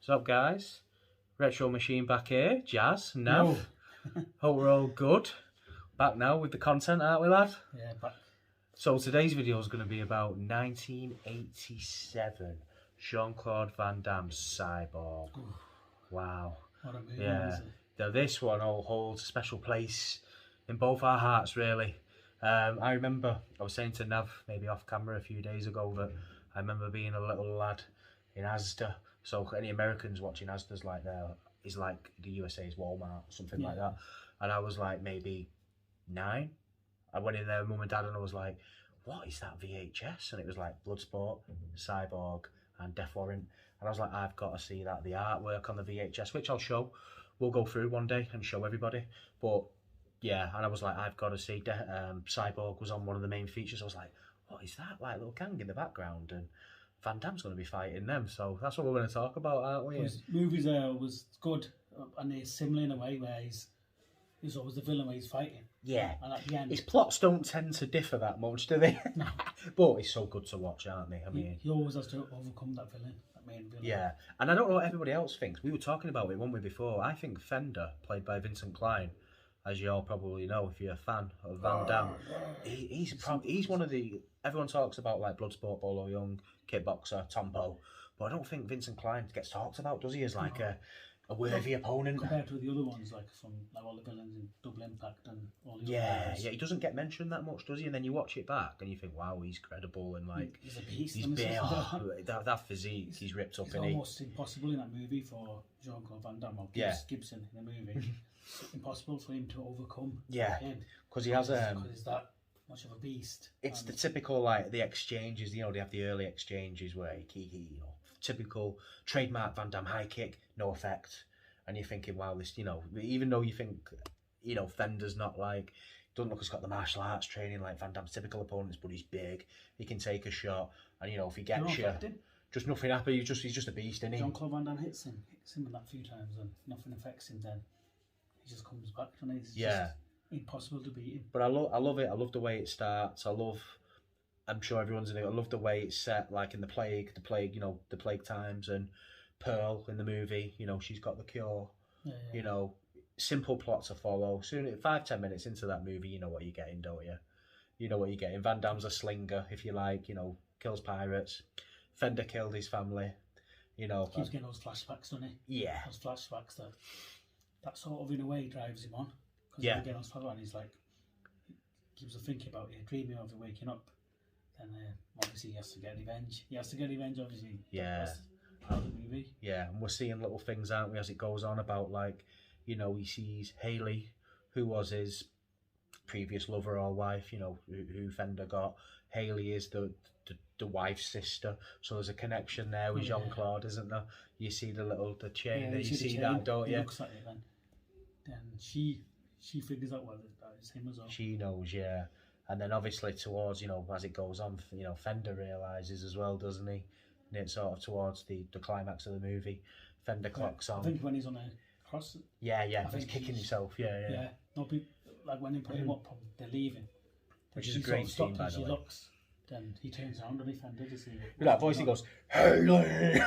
What's up, guys? Retro Machine back here. Jazz, Nav. No. Hope we're all good. Back now with the content, aren't we, lad? Yeah, back. So today's video is going to be about 1987. Jean-Claude Van Damme's Cyborg. Ooh, Wow. what a movie, Yeah. is it? Now this one all holds a special place in both our hearts, really. I remember, I was saying to Nav, maybe off camera a few days ago, that I remember being a little lad in Asda. So any Americans watching Asda's like is like the USA's Walmart, something like that. And I was like maybe 9. I went in there with mum and dad and I was like, what is that VHS? And it was like Bloodsport, Cyborg and Death Warrant. And I was like, I've got to see that, the artwork on the VHS, which I'll show. We'll go through one day and show everybody. But yeah, and I was like, I've got to see Cyborg was on one of the main features. I was like, what is that? Like a little gang in the background, and Van Damme's going to be fighting them. So that's what we're going to talk about, aren't we? His movies was good, and they're similar in a way where he's always the villain where he's fighting. Yeah. And at the end, His plots don't tend to differ that much, do they? No. But it's so good to watch, aren't they? I mean, he always has to overcome that villain, that main villain. yeah. And I don't know what everybody else thinks. We were talking about it, weren't we, before? I think Fender, played by Vincent Klein, as you all probably know if you're a fan of Van Damme, he's one of the, everyone talks about like Bloodsport, Bolo Young, Kickboxer, Tompo, but I don't think Vincent Klein gets talked about, does he, as like a worthy opponent? Compared to the other ones, like from like all the villains in Double Impact and all the Yeah, other he doesn't get mentioned that much, does he? And then you watch it back and you think, wow, he's credible and like he's a beast. He's big. Oh, that physique, he's ripped up. It's almost impossible in that movie for Jean-Claude Van Damme or Gibson in the movie. It's impossible for him to overcome. Yeah, because he has because he's that much of a beast. It's the typical, like, the exchanges, you know, they have the early exchanges where he you know, typical trademark Van Damme high kick, no effect. And you're thinking, wow, this, you know, even though you think, you know, Fender's not like, doesn't look like he's got the martial arts training like Van Damme's typical opponents, but he's big, he can take a shot, and, you know, if he gets you, just nothing happens, he's just a beast, isn't he? Jean-Claude Van Damme hits him in that few times, and nothing affects him then. He just comes back, and it's just impossible to beat him. But I love it. I love the way it starts. I'm sure everyone's in it. I love the way it's set, like in the plague, you know, the plague times, and Pearl in the movie, you know, she's got the cure. You know, simple plot to follow. Soon, 5-10 minutes into that movie, you know what you're getting, don't you? You know what you're getting. Van Damme's a slinger, if you like. You know, kills pirates. Fender killed his family. You know, keeps getting those flashbacks, doesn't he? Yeah, those flashbacks that sort of in a way drives him on. Because he gets on and he's like, keeps on thinking about it, dreaming of it, waking up. Then obviously he has to get revenge. Obviously. Yeah. Out of the movie. Yeah, and we're seeing little things, aren't we, as it goes on about, like, you know, he sees Haley, who was his previous lover or wife, you know, who Fender got. Haley is the wife's sister, so there's a connection there with Jean-Claude, isn't there? You see the chain, you see that, don't you? Looks at it then she figures out what it's him as well. She knows, yeah. And then obviously towards, you know, as it goes on, you know, Fender realises as well, doesn't he? And it's sort of towards the climax of the movie, Fender clocks on. I think when he's on a cross. Yeah, he's kicking himself. Yeah. No, like when they put him up, they're leaving. Which is a great scene, by the way. Looks, then he turns around and Fender to see it. That voice, he goes, "Haley,"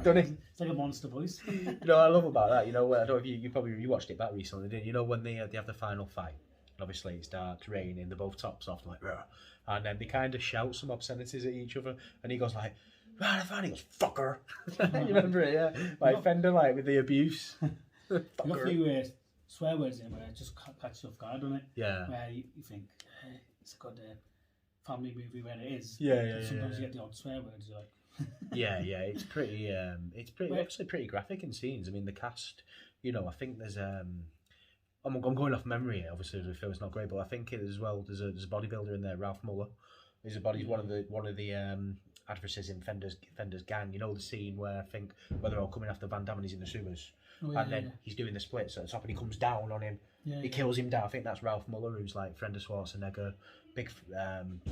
don't he? It's like a monster voice. You know, I love about that. You know, I don't know if you probably rewatched it back recently, didn't you? You know when they have the final fight. Obviously, it starts raining. They're both tops off, like, rah. And then they kind of shout some obscenities at each other, and he goes like, "Right, fine." He goes, "Fucker." You remember it, yeah? Like Fender, like with the abuse. Fucker. Got a few swear words in where it just catches you off guard, doesn't it? Yeah. Where you think it's a good family movie where it is. Yeah. Sometimes you get the odd swear words, you're like. yeah. It's pretty. Obviously pretty graphic in scenes. I mean, the cast. You know, I think there's I'm going off memory here. Obviously, the film's not great, but I think it as well. There's a bodybuilder in there, Ralph Muller. He's one of the adversaries in Fender's gang. You know the scene where I think where they're all coming after Van Damme and he's in the sewers, and then he's doing the splits at the top and he comes down on him. He kills him down. I think that's Ralph Muller, who's like friend of Schwarzenegger, big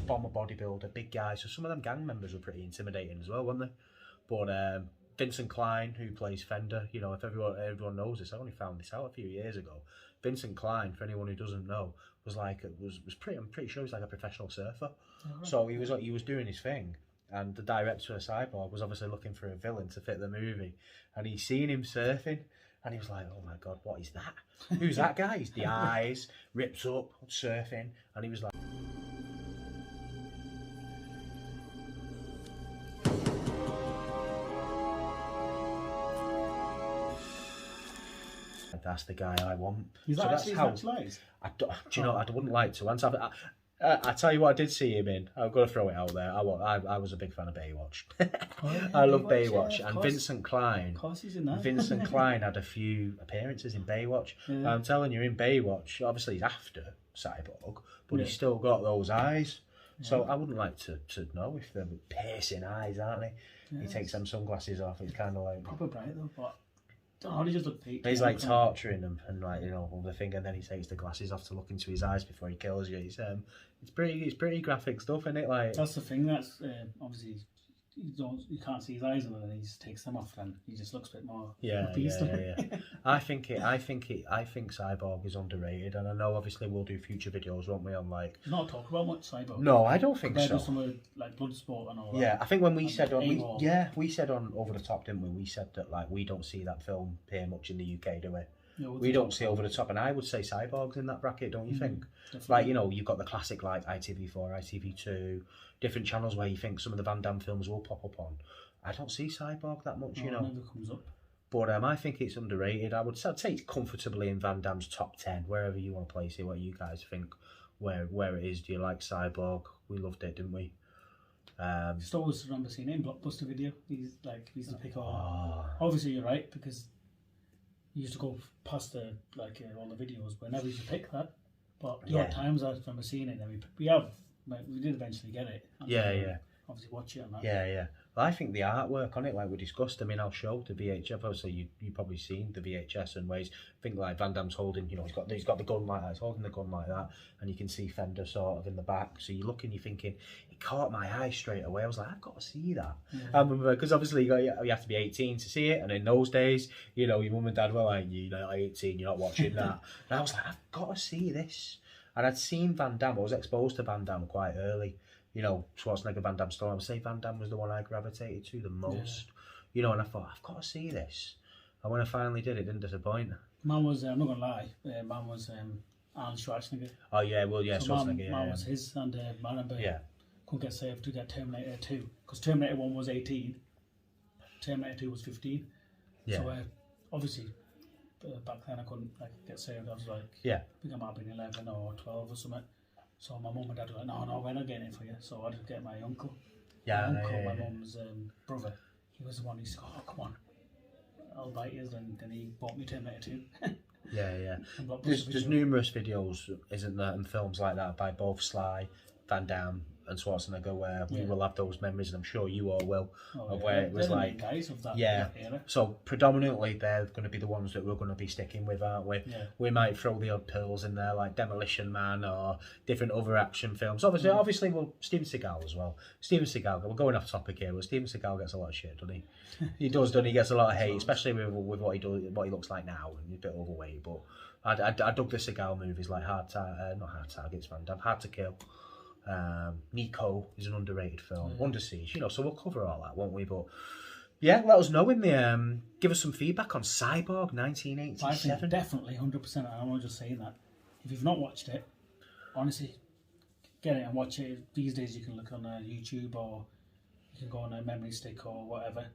bomber bodybuilder, big guy. So some of them gang members were pretty intimidating as well, weren't they? But Vincent Klein, who plays Fender, you know, if everyone knows this, I only found this out a few years ago. Vincent Klein, for anyone who doesn't know, was pretty. I'm pretty sure he was like a professional surfer. So he was doing his thing, and the director of Cyborg was obviously looking for a villain to fit the movie, and he seen him surfing, and he was like, "Oh my god, what is that? Who's that guy? He's the eyes, rips up, surfing," and he was like, "That's the guy I want." Is that so actually that's how. Do you know? I wouldn't like to answer. I tell you what, I did see him in. I'm going to throw it out there. I was a big fan of Baywatch. I love Baywatch, and Vincent Klein. Of course, he's in that. Vincent Klein had a few appearances in Baywatch. Yeah. I'm telling you, in Baywatch, obviously he's after Cyborg, but he's still got those eyes. Yeah. So I wouldn't like to know if they're piercing eyes, aren't they? Yeah. He takes them sunglasses off. It's kind of like proper bright though, but. Oh, he just looked peaked. He's like torturing them and like, you know, all the thing, and then he takes the glasses off to look into his eyes before he kills you. It's pretty graphic stuff, isn't it? Like that's the thing. That's obviously you can't see his eyes, and then he just takes them off, and he just looks a bit more. Yeah. I think Cyborg is underrated, and I know obviously we'll do future videos, won't we? On like. He's not talk about much Cyborg. No, I don't think so. Somewhere like Bloodsport and all that. Yeah, I think when we said on we said on Over the Top, didn't we? We said that like we don't see that film appear much in the UK, do we? No, we don't see Over the Top, and I would say Cyborg's in that bracket, don't you think? Definitely. Like, you know, you've got the classic like ITV4, ITV2, different channels where you think some of the Van Damme films will pop up on. I don't see Cyborg that much, you know. It never comes up. But I think it's underrated. I'd say it's comfortably in Van Damme's top 10, wherever you want to place it. What you guys think, where it is? Do you like Cyborg? We loved it, didn't we? Just always remember seeing it in Blockbuster Video. We used to pick all. Obviously, you're right, because you used to go past all the videos, but never used to pick that. But at times I remember seeing it, and we did eventually get it. Obviously watch it and that. Yeah. Well, I think the artwork on it, like we discussed, I mean, I'll show the VHS. Obviously, you've probably seen the VHS and ways. I think like Van Damme's holding, you know, he's got the gun like that. He's holding the gun like that, and you can see Fender sort of in the back. So you're looking, you're thinking, it caught my eye straight away. I was like, I've got to see that. Yeah. I remember because obviously you have to be 18 to see it, and in those days, you know, your mum and dad were like, you're not 18, you're not watching that. And I was like, I've got to see this. And I'd seen Van Damme. I was exposed to Van Damme quite early. You know, Schwarzenegger, Van Damme story. I would say Van Damme was the one I gravitated to the most. Yeah. You know, and I thought, I've got to see this. And when I finally did, it didn't disappoint. Mine was, I'm not going to lie, mine was Arnold Schwarzenegger. Oh, yeah, well, yeah, so Schwarzenegger. Mine was his, and I remember couldn't get saved to get Terminator 2. Because Terminator 1 was 18, Terminator 2 was 15. Yeah. So, obviously, back then I couldn't get saved. I was like, I think I might have been 11 or 12 or something. So my mum and dad were like, no, we're not getting it for you. So I had to get my uncle. My mum's brother. He was the one who said, oh, come on, I'll buy it. And then he bought me Terminator 2. Yeah. There's numerous videos, isn't there, and films like that by both Sly, Van Damme, and Schwarzenegger, where we will have those memories, and I'm sure you all will, of where it was like, guys of that era. So predominantly they're going to be the ones that we're going to be sticking with, aren't we? Yeah. We might throw the odd pills in there, like Demolition Man or different other action films. Obviously, Steven Seagal as well. Steven Seagal, we're going off topic here, but Steven Seagal gets a lot of shit, doesn't he? He does, doesn't he? He gets a lot of hate, especially with what he does, what he looks like now, and he's a bit overweight. But I dug the Seagal movies like not Hard Targets, Van Damme, Hard to Kill. Nico is an underrated film. Wonder Siege, you know, so we'll cover all that, won't we? But yeah, let us know in the give us some feedback on Cyborg 1987. I think definitely 100%. And I'm not just saying that. If you've not watched it, honestly, get it and watch it. These days you can look on YouTube, or you can go on a memory stick or whatever.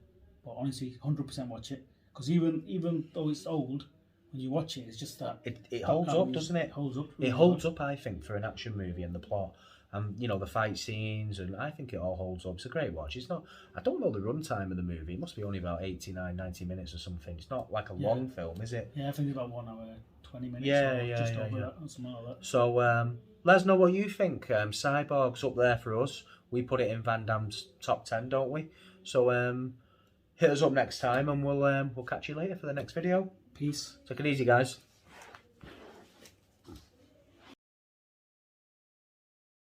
But honestly, 100% watch it, because even though it's old, when you watch it, it's just that it holds up, doesn't it? It holds up. Really holds up, I think, for an action movie and the plot. You know, the fight scenes, and I think it all holds up. It's a great watch. It's not, I don't know the runtime of the movie. It must be only about 89, 90 minutes or something. It's not like a long film, is it? Yeah, I think it's about 1 hour, 20 minutes. Just over that, or something like that. So let us know what you think. Cyborg's up there for us. We put it in Van Damme's top 10, don't we? So hit us up next time, and we'll catch you later for the next video. Peace. Take it easy, guys.